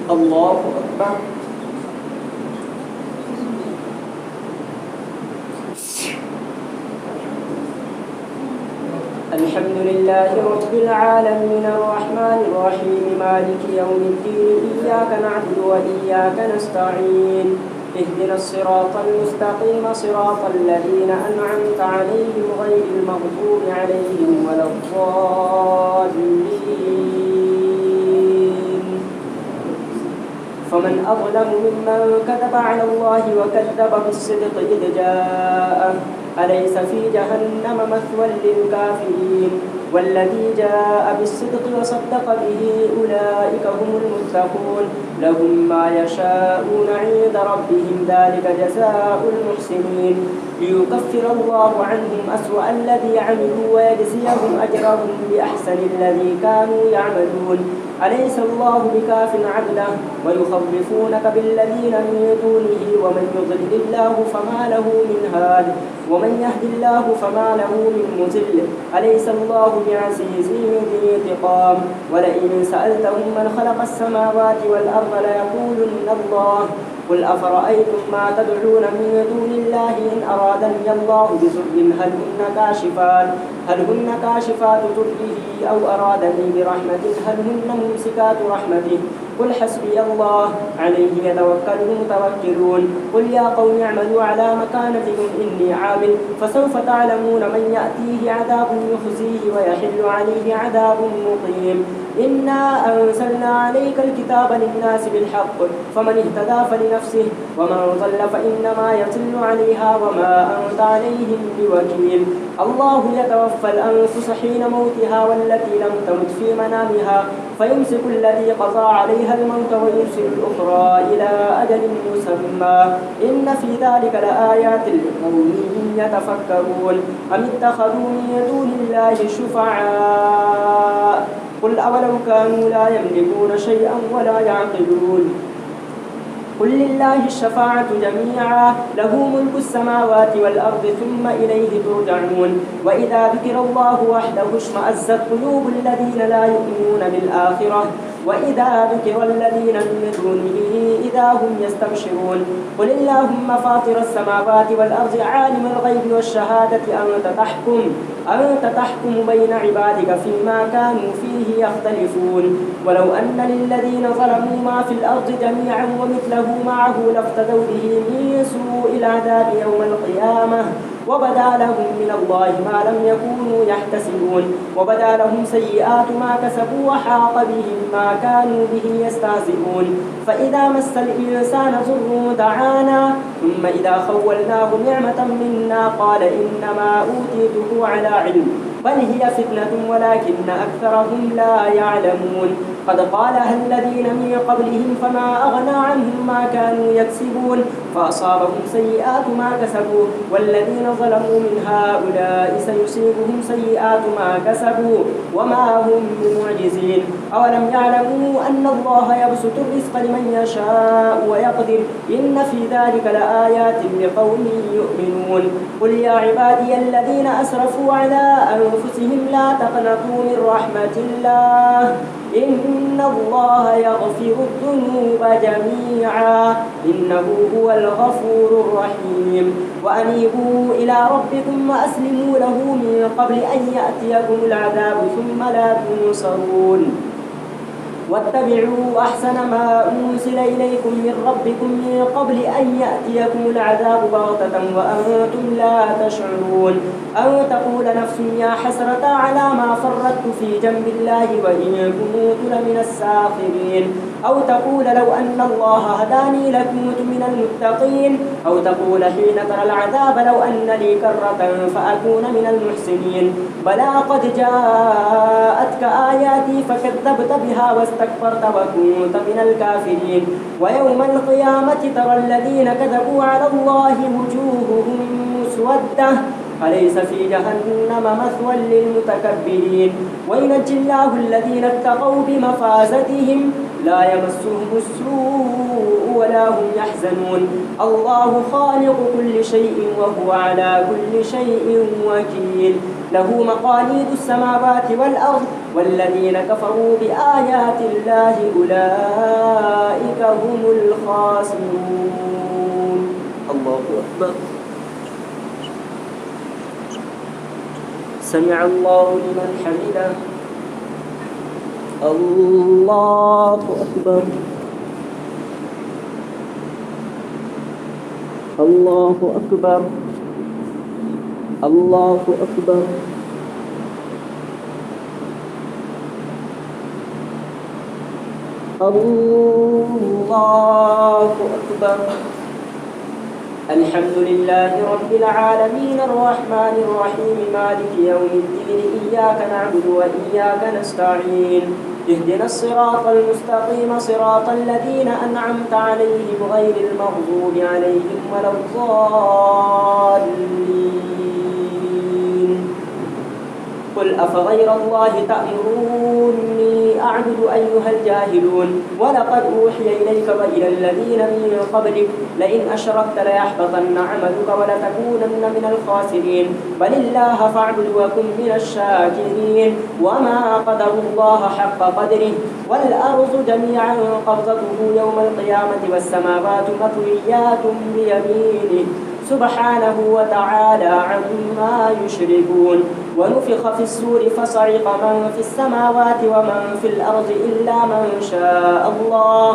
الله أكبر. الحمد لله رب العالمين الرحمن الرحيم مالك يوم الدين إياك نعبد وإياك نستعين اهدنا الصراط المستقيم صراط الذين أنعمت عليهم غير المغضوب عليهم ولا الضالين. فمن أظلم ممن كذب على الله وكذب بالصدق إذ جاءه أليس في جهنم مثوى للكافرين والذي جاء بالصدق وصدق به أولئك هم المتقون لهم ما يشاءون عند ربهم ذلك جزاء المحسنين ليكفر الله عنهم أسوأ الذي عملوا ويجزيهم أجرهم بأحسن الذي كانوا يعملون أليس الله بكاف عبده ويخوفونك بالذين من دونه ومن يضلل الله فما له من هاد ومن يهد الله فما له من مضل أليس الله بعزيز ذي انتقام ولئن سألتهم من خلق السماوات والأرض ليقولن الله قل أفرأيتم ما تدعون من دون الله إن أرادني الله بضر هل هن كاشفات ضره أو أرادني برحمة هل هن ممسكات رحمته قل حسبي الله عليه يتوكل المتوكلون قل يا قوم اعملوا على مكانتكم إني عامل فسوف تعلمون من يأتيه عذاب يخزيه ويحل عليه عذاب مقيم إنا أنزلنا عليك الكتاب للناس بالحق فمن اهتدى فلنفسه ومن ضل فإنما يضل عليها وما أنت عليهم بوكيل الله يتوفى الأنفس حين موتها والتي لم تمت في منامها فيمسك الذي قضى عليها الموت ويرسل الأخرى إلى أجل مسمى إن في ذلك لآيات لقوم يتفكرون أم اتخذوا من دون الله شفعاء قل أولو كانوا لا يملكون شيئا ولا يعقلون قل لله الشفاعة جميعا له ملك السماوات والأرض ثم إليه ترجعون وإذا ذكر الله وحده اشمأزت قلوب الذين لا يؤمنون بالآخرة وإذا ذكر الذين من دونه إذا هم يستبشرون قل اللهم فاطر السماوات والأرض عالم الغيب والشهادة أنت تحكم بين عبادك فيما كانوا فيه يختلفون ولو أن للذين ظلموا ما في الأرض جميعا ومثله معه لافتدوا به من سوء العذاب يوم القيامة وبدا لهم من الله ما لم يكونوا يحتسبون وبدا لهم سيئات ما كسبوا وحاق بهم ما كانوا به يستهزئون فإذا مس الإنسان ضر دعانا ثم إذا خولناه نعمة منا قال إنما أوتيته على علم بل هي فتنة ولكن أكثرهم لا يعلمون قد قالها الذين من قبلهم فما أغنى عنهم ما كانوا يكسبون فأصابهم سيئات ما كسبوا والذين ظلموا من هؤلاء سيصيبهم سيئات ما كسبوا وما هم بمعجزين أولم يعلموا أن الله يبسط الرزق لمن يشاء ويقدر إن في ذلك لآيات لقوم يؤمنون قل يا عبادي الذين أسرفوا على أنفسهم لا تقنطوا من رحمة الله إن الله يغفر الذنوب جميعا إنه هو الغفور الرحيم وأنيبوا إلى ربكم وأسلموا له من قبل أن يأتيكم العذاب ثم لا تنصرون واتبعوا أحسن ما أنزل إليكم من ربكم من قبل أن يأتيكم العذاب بغتة وأنتم لا تشعرون أو تقول نفس يا حسرة على ما فرطت في جنب الله وإن كنت لمن الساخرين أو تقول لو أن الله هداني لكنت من المتقين أو تقول حين ترى العذاب لو أن لي كرة فأكون من المحسنين بلى قد جاءتك آياتي فكذبت بها واستكبرت وكنت من الكافرين ويوم القيامة ترى الذين كذبوا على الله وجوههم مسودة أليس في جهنم مثوى للمتكبرين وينجي الله الذين اتقوا بمفازتهم لا يمسهم السوء ولا هم يحزنون الله خالق كل شيء وهو على كل شيء وكيل له مقاليد السماوات والأرض والذين كفروا بآيات الله أولئك هم الخاسرون. الله أكبر. سمع الله لمن حمده. الله أكبر. الله أكبر. الله أكبر. الله أكبر. الحمد لله رب العالمين الرحمن الرحيم مالك يوم الدين إياك نعبد وإياك نستعين اهدنا الصراط المستقيم صراط الذين أنعمت عليهم غير المغضوب عليهم ولا الضالين. قل أفغير الله تأمروني أعبد أيها الجاهلون ولقد أوحي إليك وإلى الذين من قبلك لئن أشركت ليحبطن عملك ولتكونن من الخاسرين بل الله فاعبد وكن من الشاكرين وما قدروا الله حق قدره والأرض جميعا قبضته يوم القيامة والسماوات مطويات بيمينه سبحانه وتعالى عما يشركون. ونفخ في السور فصعق من في السماوات ومن في الأرض إلا من شاء الله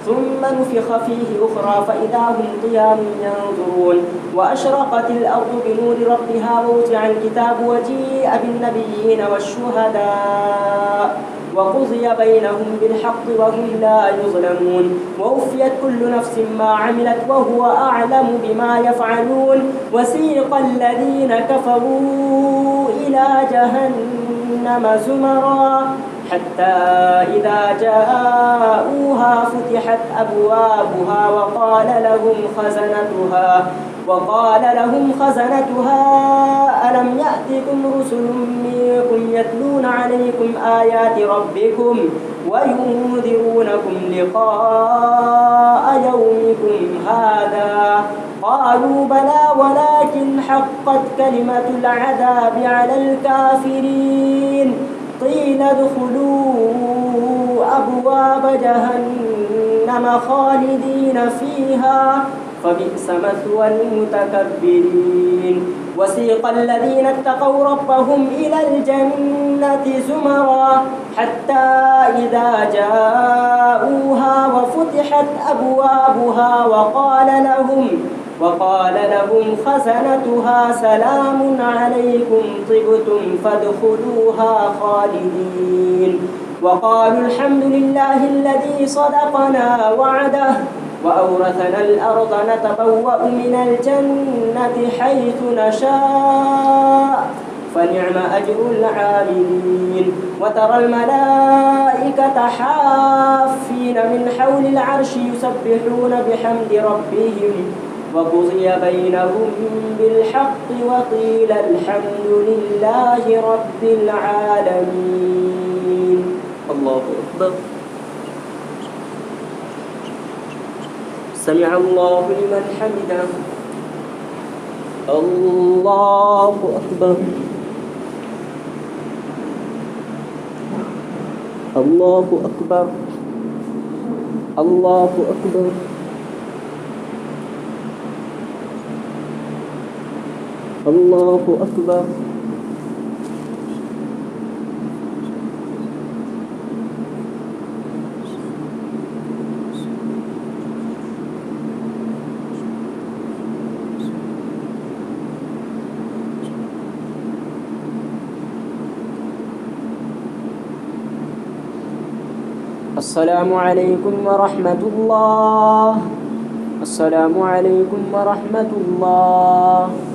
ثم نفخ فيه أخرى فإذا هم قيام ينظرون وأشرقت الأرض بنور ربها ووضع الكتاب وجيء بالنبيين والشهداء وقضي بينهم بالحق وهم لا يظلمون ووفيت كل نفس ما عملت وهو أعلم بما يفعلون. وسيق الذين كفروا إلى جهنم زمرا حتى إذا جاءوها فتحت أبوابها وقال لهم خزنتها ألم يأتكم رسل منكم يتلون عليكم آيات ربكم وينذرونكم لقاء يومكم هذا قالوا بلى ولكن حقت كلمة العذاب على الكافرين قيل ادخلوا أبواب جهنم خالدين فيها فبئس مثوى المتكبرين. وسيق الذين اتقوا ربهم إلى الجنة زمرا حتى إذا جاءوها وفتحت أبوابها وقال لهم خزنتها سلام عليكم طبتم فادخلوها خالدين وقالوا الحمد لله الذي صدقنا وعده وأورثنا الأرض نتبوأ من الجنة حيث نشاء فنعم أجر العاملين. وترى الملائكة حافين من حول العرش يسبحون بحمد ربهم وقضي بينهم بالحق وقيل الحمد لله رب العالمين. الله أكبر. سمع الله لمن حمده. الله أكبر. الله أكبر. الله أكبر. الله أكبر. السلام عليكم ورحمة الله. السلام عليكم ورحمة الله.